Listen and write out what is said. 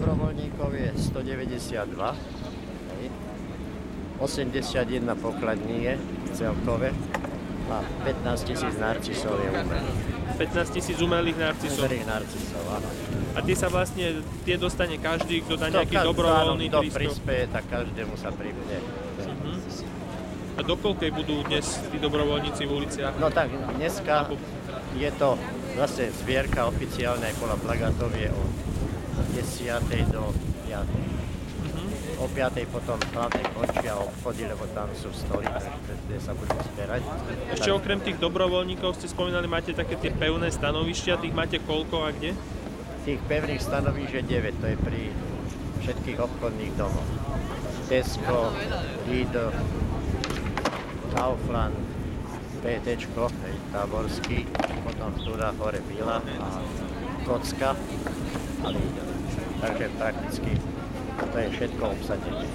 dobrovoľníkov je 192, hej. 81 pokladní je celkové a 15 000 narcisov je umelých. 15 000 umelých narcisov. Umelých narcisov, áno. A tie dostane každý, kto dá nejaký dobrovoľný kto 300. prispieje, tak každému sa pripne. A do koľkej budú dnes tí dobrovoľníci v uliciach? No tak dneska je to zase zbierka oficiálne podľa plagátov je od 10. do 5. O 5. potom hlavne končia obchody, lebo tam sú stoly, kde sa budú zbierať. Ešte okrem tých dobrovoľníkov ste spomínali, máte také tie pevné stanovištia, tých máte koľko a kde? Tých pevných stanovíš je 9, to je pri všetkých obchodných domoch. Tesco, Lidl, Kaufland, PTčko, Táborský, potom Studa, hore Bila a Kocka a Lidl. Takže prakticky to je všetko obsadenie.